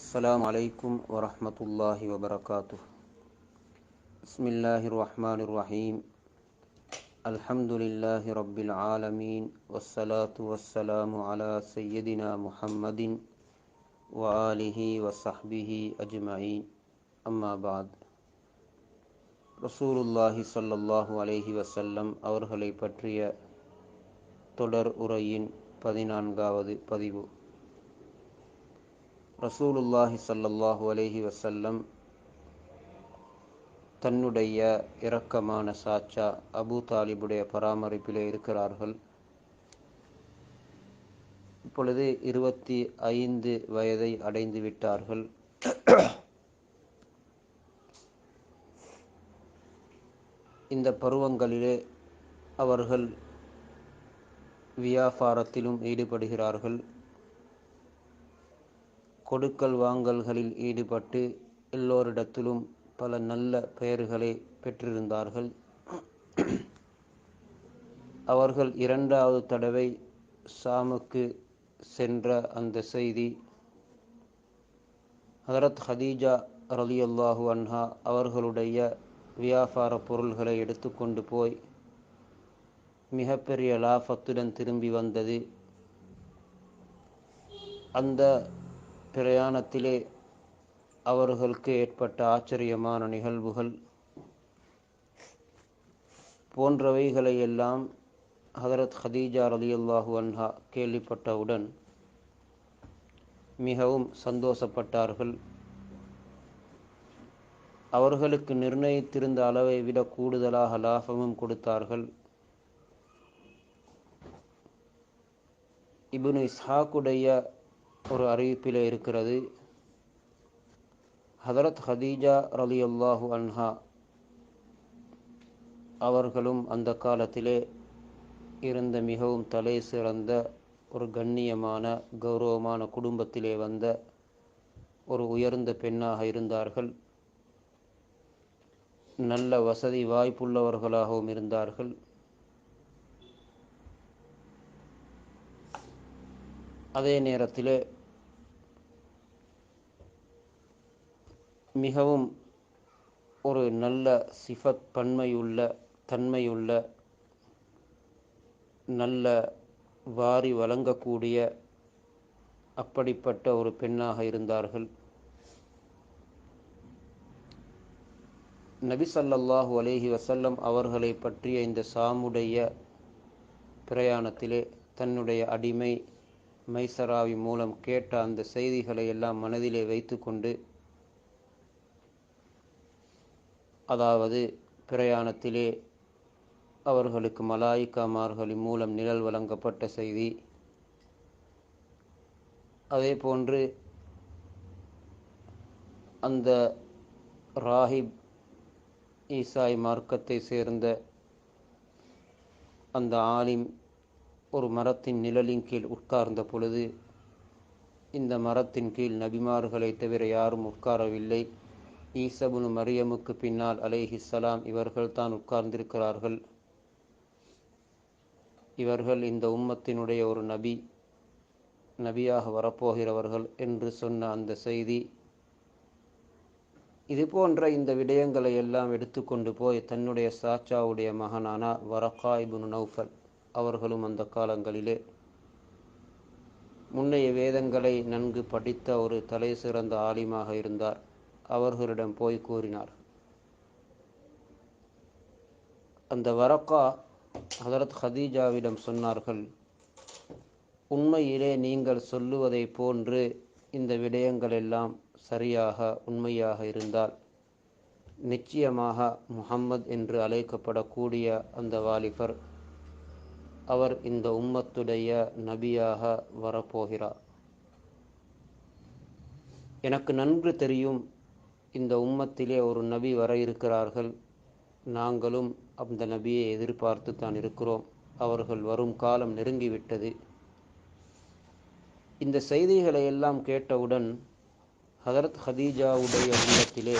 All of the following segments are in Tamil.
السلام عليكم ورحمة الله وبركاته. بسم الله الرحمن الرحيم. الحمد لله رب العالمين، والصلاة والسلام على سيدنا محمد وآله وصحبه أجمعين. أما بعد. ரசூலுல்லாஹி ஸல்லல்லாஹு அலைஹி வஸல்லம் அவர்களை பற்றிய தொடர் உரையின் 14வது பதிவு. ரசூலுல்லாஹி ஸல்லல்லாஹு அலைஹி வஸல்லம் தன்னுடைய இரக்கமான சாச்சா அபூ தாலிபுடைய பராமரிப்பிலே இருக்கிறார்கள். இப்பொழுது 25 வயதை அடைந்து விட்டார்கள். இந்த பருவங்களிலே அவர்கள் வியாபாரத்திலும் ஈடுபடுகிறார்கள். கொடுக்கல் வாங்கல்களில் ஈடுபட்டு எல்லோரிடத்திலும் பல நல்ல பெயர்களை பெற்றிருந்தார்கள். அவர்கள் 2வது தடவை ஷாமுக்கு சென்ற அந்த செய்தி ஹதரத் ஹதீஜா ரலியல்லாஹு அன்ஹா அவர்களுடைய வியாபார பொருள்களை எடுத்துக்கொண்டு போய் மிகப்பெரிய லாபத்துடன் திரும்பி வந்தது. அந்த பிரயாணத்திலே அவர்களுக்கு ஏற்பட்ட ஆச்சரியமான நிகழ்வுகள் போன்றவைகளை எல்லாம் ஹதரத் ஹதீஜா ரலியல்லாஹு அன்ஹா கேள்விப்பட்டவுடன் மிகவும் சந்தோஷப்பட்டார்கள். அவர்களுக்கு நிர்ணயித்திருந்த அளவை விட கூடுதலாக லாபமும் கொடுத்தார்கள். இப்னு இஸ்ஹாக்குடைய ஒரு அறிவிப்பிலே இருக்கிறது, ஹதரத் ஹதீஜா ரலியல்லாஹு அன்ஹா அவர்களும் அந்த காலத்திலே இருந்த மிகவும் தலை சிறந்த ஒரு கண்ணியமான கௌரவமான குடும்பத்திலே வந்த ஒரு உயர்ந்த பெண்ணாக இருந்தார்கள். நல்ல வசதி வாய்ப்புள்ளவர்களாகவும் இருந்தார்கள். அதே நேரத்திலே மிகவும் ஒரு நல்ல சிஃபத் பன்மையுள்ள தன்மையுள்ள நல்ல வாரி வழங்கக்கூடிய அப்படிப்பட்ட ஒரு பெண்ணாக இருந்தார்கள். நபி ஸல்லல்லாஹு அலைஹி வஸல்லம் அவர்களை பற்றிய இந்த ஷாமுடைய பிரயாணத்திலே தன்னுடைய அடிமை மைசராவி மூலம் கேட்ட அந்த செய்திகளை எல்லாம் மனதிலே வைத்து கொண்டு, அதாவது பிரயாணத்திலே அவர்களுக்கு மலாயிக்காமார்களின் மூலம் நிழல் வழங்கப்பட்ட செய்தி, அதே போன்று அந்த ராஹிப் ஈசாய் மார்க்கத்தை சேர்ந்த அந்த ஆலிம் ஒரு மரத்தின் நிழலின் கீழ் உட்கார்ந்த பொழுது, இந்த மரத்தின் கீழ் நபிமார்களை தவிர யாரும் உட்காரவில்லை, ஈசா இப்னு மரியமுக்கு பின்னால் அலைஹிஸ்ஸலாம் இவர்கள் தான் உட்கார்ந்திருக்கிறார்கள், இவர்கள் இந்த உம்மத்தினுடைய ஒரு நபியாக வரப்போகிறவர்கள் என்று சொன்ன அந்த செய்தி, இது போன்ற இந்த விடயங்களை எல்லாம் எடுத்துக்கொண்டு போய் தன்னுடைய சாச்சாவுடைய மகனான வரகா இப்னு நௌஃபல் அவர்களும் அந்த காலங்களிலே முன்னைய வேதங்களை நன்கு படித்த ஒரு தலை சிறந்த ஆலிமாக இருந்தார். அவர்களிடம் போய் கூறினார். அந்த வரகா ஹதரத் ஹதீஜாவிடம் சொன்னார்கள், உண்மையிலே நீங்கள் சொல்லுவதை போன்று இந்த விடயங்கள் எல்லாம் சரியாக உண்மையாக இருந்தால் நிச்சயமாக முஹம்மத் என்று அழைக்கப்படக்கூடிய அந்த வாலிபர் அவர் இந்த உம்மத்துடைய நபியாக வரப்போகிறார். எனக்கு நன்கு தெரியும், இந்த உம்மத்திலே ஒரு நபி வர இருக்கிறார்கள், நாங்களும் அந்த நபியை எதிர்பார்த்து தான் இருக்கிறோம், அவர்கள் வரும் காலம் நெருங்கிவிட்டது. இந்த செய்திகளை எல்லாம் கேட்டவுடன் ஹதரத் ஹதீஜாவுடைய உள்ளத்திலே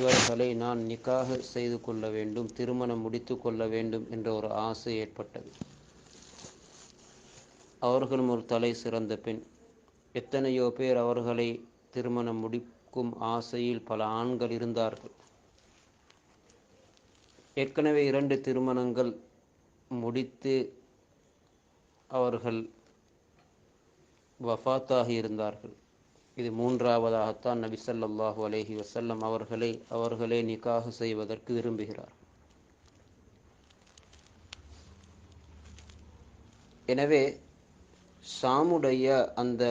இவர்களை நான் நிக்காஹ் செய்து கொள்ள வேண்டும், திருமணம் முடித்து கொள்ள வேண்டும் என்ற ஒரு ஆசை ஏற்பட்டது. அவர்களும் ஒரு தலை சிறந்த பெண். எத்தனையோ பேர் அவர்களை திருமணம் முடிக்கும் ஆசையில் பல ஆண்கள் இருந்தார்கள். ஏற்கனவே 2 திருமணங்கள் முடித்து அவர்கள் வஃபாத்தாகி இருந்தார்கள். இது 3வதாகத்தான் நபி ஸல்லல்லாஹு அலைஹி வஸல்லம் அவர்களே நிக்காஹ் செய்வதற்கு விரும்புகிறார். எனவே ஷாமுடைய அந்த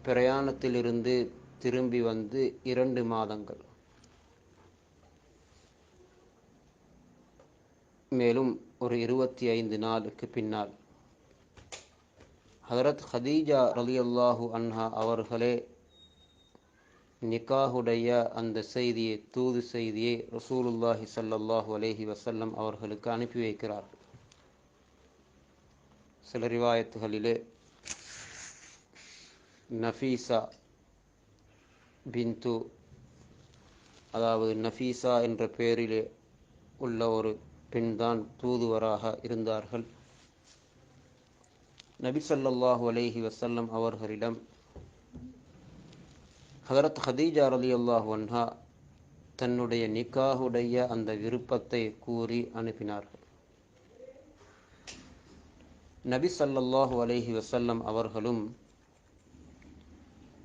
பிரயாணத்திலிருந்து திரும்பி வந்து 2 மாதங்கள், மேலும் ஒரு 25 நாளுக்கு பின்னால் ஹதரத் ஹதீஜா ரலியல்லாஹு அன்ஹா அவர்களே நிக்காஹுடைய அந்த செய்தியை, தூது செய்தியை ரசூலுல்லாஹி ஸல்லல்லாஹு அலைஹி வஸல்லம் அவர்களுக்கு அனுப்பி வைக்கிறார்கள். சில ரிவாயத்துகளிலே நஃபீசா பின்து, அதாவது நஃபீசா என்ற பெயரிலே உள்ள ஒரு பெண்தான் தூதுவராக இருந்தார்கள். நபி ஸல்லல்லாஹு அலைஹி வஸல்லம் அவர்களிடம் ஹதரத் ஹதீஜா ரலியல்லாஹு அன்ஹா தன்னுடைய நிக்காஹுடைய அந்த விருப்பத்தை கூறி அனுப்பினார்கள். நபி ஸல்லல்லாஹு அலைஹி வஸல்லம் அவர்களும்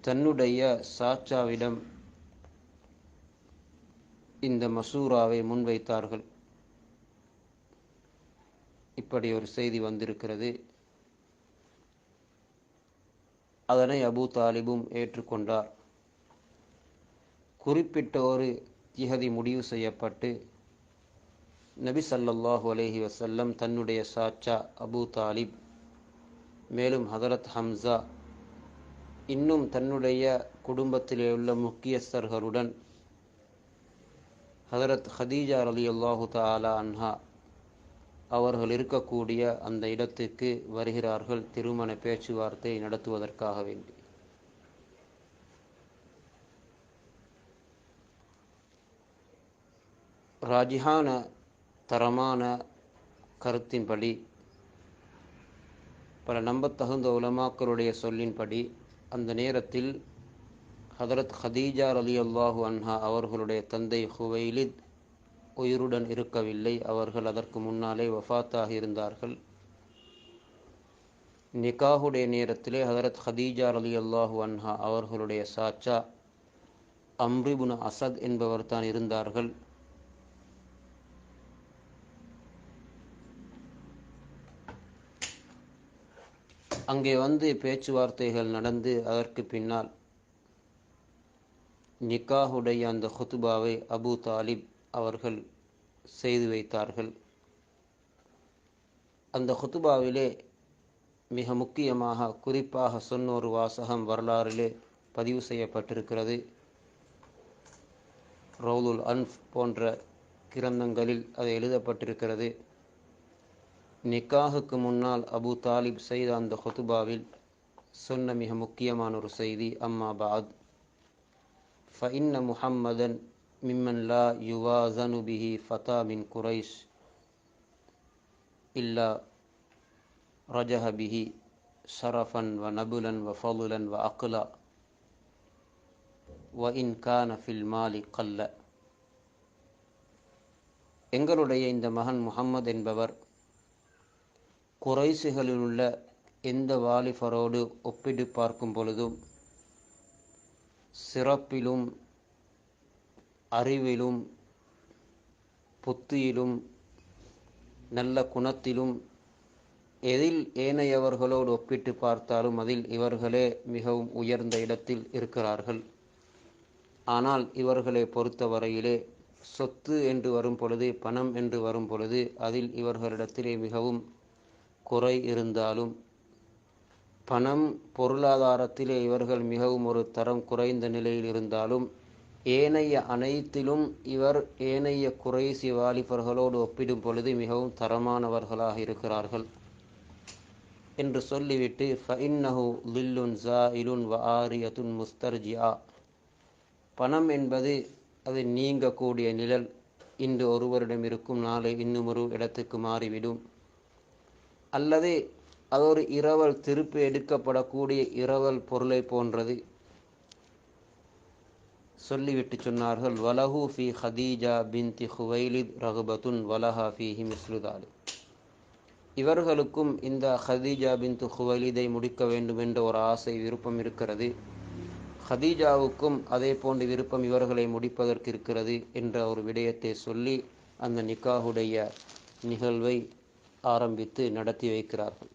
தன்னுடைய சாச்சாவிடம் இந்த மசூராவை முன்வைத்தார்கள். இப்படி ஒரு செய்தி வந்திருக்கிறது. அதனை அபூ தாலிபும் ஏற்றுக்கொண்டார். குறிப்பிட்ட ஒரு திகதி முடிவு செய்யப்பட்டு நபி ஸல்லல்லாஹு அலைஹி வஸல்லம் தன்னுடைய சாச்சா அபூ தாலிப், மேலும் ஹதரத் ஹம்சா, இன்னும் தன்னுடைய குடும்பத்திலே உள்ள முக்கியஸ்தர்களுடன் ஹதரத் ஹதீஜா ரலியல்லாஹு தஆலா அன்ஹா அவர்கள் இருக்கக்கூடிய அந்த இடத்துக்கு வருகிறார்கள், திருமண பேச்சுவார்த்தை நடத்துவதற்காக வேண்டி. ராஜிஹான தரமான கருத்தின்படி, பல நம்பத்தகுந்த உலமாக்களுடைய சொல்லின்படி, அந்த நேரத்தில் ஹதரத் ஹதீஜா ரலியல்லாஹு அன்ஹா அவர்களுடைய தந்தை ஹுவைலித் உயிருடன் இருக்கவில்லை. அவர்கள் அதற்கு முன்னாலே வஃபாத்தாகி இருந்தார்கள். நிக்காஹுடைய நேரத்திலே ஹதரத் ஹதீஜா ரலியல்லாஹு அன்ஹா அவர்களுடைய சாச்சா அம்ர் இப்னு அஸத் என்பவர் தான் இருந்தார்கள். அங்கே வந்து பேச்சுவார்த்தைகள் நடந்து அதற்கு பின்னால் நிக்காஹுடைய அந்த ஹுத்பாவை அபூ தாலிப் அவர்கள் செய்து வைத்தார்கள். அந்த ஹுத்பாவிலே மிக முக்கியமாக குறிப்பாக சொன்ன ஒரு வாசகம் வரலாறிலே பதிவு செய்யப்பட்டிருக்கிறது. ரௌலுல் அன்ஃப் போன்ற கிரந்தங்களில் அது எழுதப்பட்டிருக்கிறது. நிக்காஹுக்கு முன்னால் அபூ தாலிப் செய்த அந்த ஹுத்பாவில் சொன்ன மிக முக்கியமான ஒரு செய்தி, அம்மா பஅத் ஃபஇன்ன முஹம்மதன் மிம்மன் லா யுவாஸனு பிஹி ஃபதா மின் குரைஷ் இல்லா ரஜஹ பிஹி ஷரஃபன் வ நபுலன் வ ஃபதுலன் வ அக்லா வ இன் கான ஃபில் மாலி கல்ல. எங்களுடைய இந்த மகன் முஹம்மது என்பவர் குறைஷிகளில் உள்ள எந்த வாலிபரோடு ஒப்பிட்டு பார்க்கும் பொழுதும் சிறப்பிலும் அறிவிலும் புத்தியிலும் நல்ல குணத்திலும் எதில் ஏனையவர்களோடு ஒப்பிட்டு பார்த்தாலும் அதில் இவர்களே மிகவும் உயர்ந்த இடத்தில் இருக்கிறார்கள். ஆனால் இவர்களை பொறுத்தவரையிலே சொத்து என்று வரும் பொழுது, பணம் என்று வரும் பொழுது அதில் இவர்களிடத்திலே மிகவும் குறை இருந்தாலும், பணம் பொருளாதாரத்திலே இவர்கள் மிகவும் ஒரு தரம் குறைந்த நிலையில் இருந்தாலும், ஏனைய அனைத்திலும் இவர் ஏனைய குறைசி வாலிபர்களோடு ஒப்பிடும் பொழுது மிகவும் தரமானவர்களாக இருக்கிறார்கள் என்று சொல்லிவிட்டு, ஃபஇன்னஹு லில்லுன் ஸாயிலுன் வ ஆரியத்துன் முஸ்தர்ஜிஆ, பணம் என்பது அது நீங்கக்கூடிய நிழல். இன்று ஒருவரிடம் இருக்கும், நாளை இன்னும் ஒரு இடத்துக்கு மாறிவிடும். அல்லது அது ஒரு இரவல், திருப்பி எடுக்கப்படக்கூடிய இரவல் பொருளை போன்றது. சொல்லிவிட்டு சொன்னார்கள், வலஹு ஃபி ஹதீஜா பின்தி ஹுவைலித் ரகுபத்துன் வலஹா ஃபீஹி மிஸ்லுதாலி. இவர்களுக்கும் இந்த ஹதீஜா பின்து ஹுவைலிதை முடிக்க வேண்டும் என்ற ஒரு ஆசை, விருப்பம் இருக்கிறது. ஹதீஜாவுக்கும் அதே போன்ற விருப்பம் இவர்களை முடிப்பதற்கு இருக்கிறது என்ற ஒரு விடயத்தை சொல்லி அந்த நிக்காஹுடைய நிகழ்வை ஆரம்பித்து நடத்தி வைக்கிறார்கள்.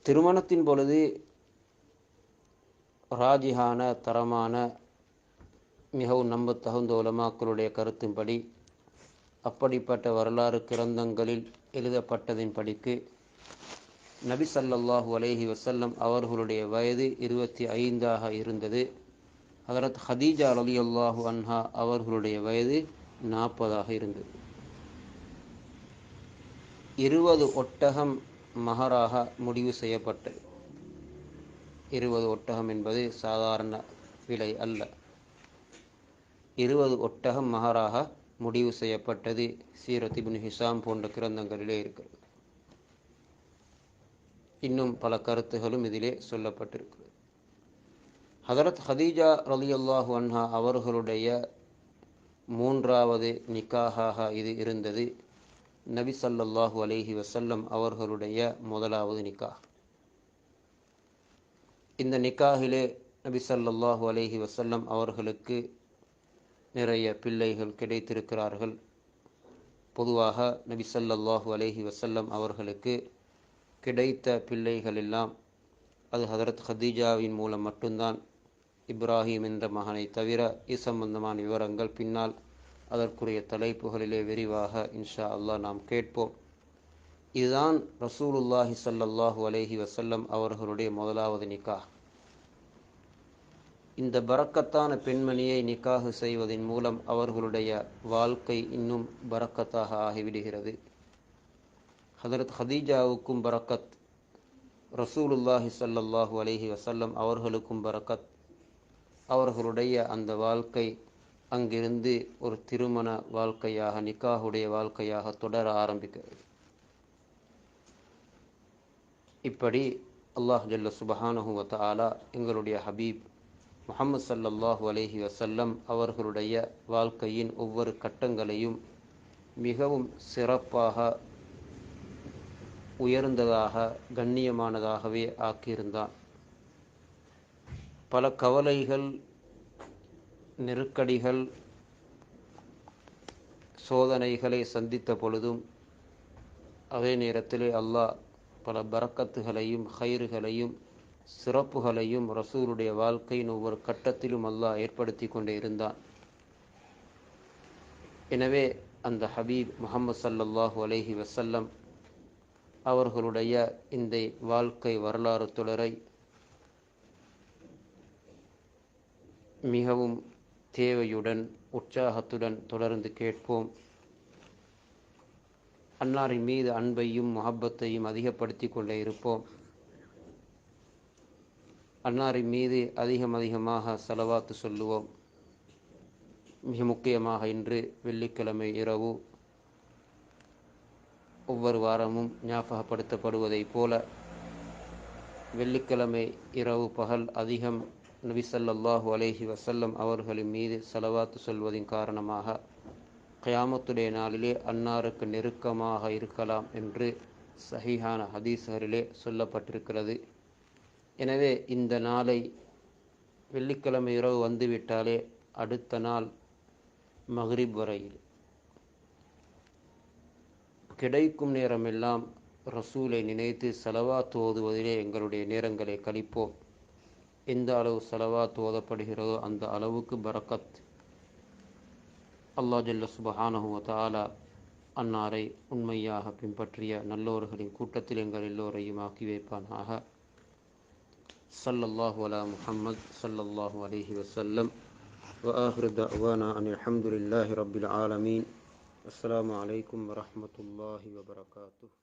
திருமணத்தின் பொழுது ராஜிஹான தரமான மிகவும் நம்பத்தகுந்த உலமாக்களுடைய கருத்தின்படி, அப்படிப்பட்ட வரலாறு கிரந்தங்களில் எழுதப்பட்டதின் படிக்கு, நபி ஸல்லல்லாஹு அலைஹி வஸல்லம் அவர்களுடைய வயது 25 இருந்தது. ஹதரத் ஹதீஜா ரலியல்லாஹு அன்ஹா அவர்களுடைய வயது 40 இருந்தது. 20 ஒட்டகம் மஹராக முடிவு செய்யப்பட்டது. 20 ஒட்டகம் என்பது சாதாரண விலை அல்ல. 20 ஒட்டகம் மஹராக முடிவு செய்யப்பட்டது. சீரத் இப்னு ஹிஷாம் போன்ற கிரந்தங்களிலே இருக்கிறது. இன்னும் பல கருத்துகளும் இதிலே சொல்லப்பட்டிருக்கிறது. ஹதரத் ஹதீஜா ரலியல்லாஹு அன்ஹா அவர்களுடைய 3வது நிக்காஹாக இது இருந்தது. நபி ஸல்லல்லாஹு அலைஹி வஸல்லம் அவர்களுடைய 1வது நிக்காஹ். இந்த நிக்காஹிலே நபி ஸல்லல்லாஹு அலைஹி வஸல்லம் அவர்களுக்கு நிறைய பிள்ளைகள் கிடைத்திருக்கிறார்கள். பொதுவாக நபி ஸல்லல்லாஹு அலைஹி வஸல்லம் அவர்களுக்கு கிடைத்த பிள்ளைகள் எல்லாம் அது ஹதரத் ஹதீஜாவின் மூலம் மட்டும்தான். இப்ராஹிம் என்ற மகனை தவிர இது சம்பந்தமான விவரங்கள் பின்னால் அதற்குரிய தலைப்புகளிலே விரிவாக இன்ஷா அல்லாஹ் நாம் கேட்போம். இதுதான் ரசூலுல்லாஹி ஸல்லல்லாஹு அலைஹி வஸல்லம் அவர்களுடைய 1வது நிக்காஹ். இந்த பரக்கத்தான பெண்மணியை நிக்காஹ் செய்வதன் மூலம் அவர்களுடைய வாழ்க்கை இன்னும் பரக்கத்தாக ஆகிவிடுகிறது. ஹதரத் ஹதீஜாவுக்கும் பரக்கத், ரசூலுல்லாஹி ஸல்லல்லாஹு அலைஹி வஸல்லம் அவர்களுக்கும் பரக்கத். அவர்களுடைய அந்த வாழ்க்கை அங்கிருந்து ஒரு திருமண வாழ்க்கையாக, நிக்காஹுடைய வாழ்க்கையாக தொடர ஆரம்பிக்கிறது. இப்படி அல்லாஹ் ஜல்ல சுப்ஹானஹு வ தஆலா எங்களுடைய ஹபீப் முஹம்மது ஸல்லல்லாஹு அலைஹி வஸல்லம் அவர்களுடைய வாழ்க்கையின் ஒவ்வொரு கட்டங்களையும் மிகவும் சிறப்பாக, உயர்ந்ததாக, கண்ணியமானதாகவே ஆக்கியிருந்தான். பல கவலைகள், நெருக்கடிகள், சோதனைகளை சந்தித்த பொழுதும் அதே நேரத்திலே அல்லாஹ் பல பரக்கத்துகளையும் ஹைறுகளையும் சிறப்புகளையும் ரசூலுடைய வாழ்க்கையின் ஒவ்வொரு கட்டத்திலும் அல்லாஹ் ஏற்படுத்தி கொண்டே இருந்தான். எனவே அந்த ஹபீப் முஹம்மது ஸல்லல்லாஹு அலைஹி வஸல்லம் அவர்களுடைய இந்த வாழ்க்கை வரலாறு தொடரை மிகவும் தேவையுடன், உற்சாகத்துடன் தொடர்ந்து கேட்போம். அன்னாரின் மீது அன்பையும் முஹப்பத்தையும் அதிகப்படுத்தி கொண்டே இருப்போம். அன்னாரின் மீது அதிகமாக ஸலவாத்து சொல்லுவோம். மிக முக்கியமாக இன்று வெள்ளிக்கிழமை இரவு ஒவ்வொரு வாரமும் ஞாபகப்படுத்தப்படுவதைப் போல வெள்ளிக்கிழமை இரவு பகல் அதிகம் நபி ஸல்லல்லாஹு அலைஹி வஸல்லம் அவர்களின் மீது ஸலவாத்து சொல்வதின் காரணமாக கியாமத்துடைய நாளிலே அன்னாருக்கு நெருக்கமாக இருக்கலாம் என்று சஹீஹான ஹதீஸ்களிலே சொல்லப்பட்டிருக்கிறது. எனவே இந்த நாளை, வெள்ளிக்கிழமை இரவு வந்துவிட்டாலே அடுத்த நாள் மக்ரிப் வரையில் கிடைக்கும் நேரமெல்லாம் ரசூலை நினைத்து ஸலவாத் ஓதுவதிலே எங்களுடைய நேரங்களை கழிப்போம். எந்த அளவு ஸலவாத் ஓதப்படுகிறதோ அந்த அளவுக்கு பரக்கத். அல்லாஹ் ஜல்ல சுப்ஹானஹு வ தஆலா அன்னாரை உண்மையாக பின்பற்றிய நல்லோர்களின் கூட்டத்தில் எங்கள் எல்லோரையும் ஆக்கி வைப்பானாக. ஸல்லல்லாஹு அலா முஹம்மத் ஸல்லல்லாஹு அலைஹி வஸல்லம். வ ஆஹிரு தஅவானா அனில் ஹம்துலில்லாஹி ரப்பில் ஆலமீன். அஸ்ஸலாமு அலைக்கும் வரஹ்மத்துல்லாஹி வபரகாத்துஹு.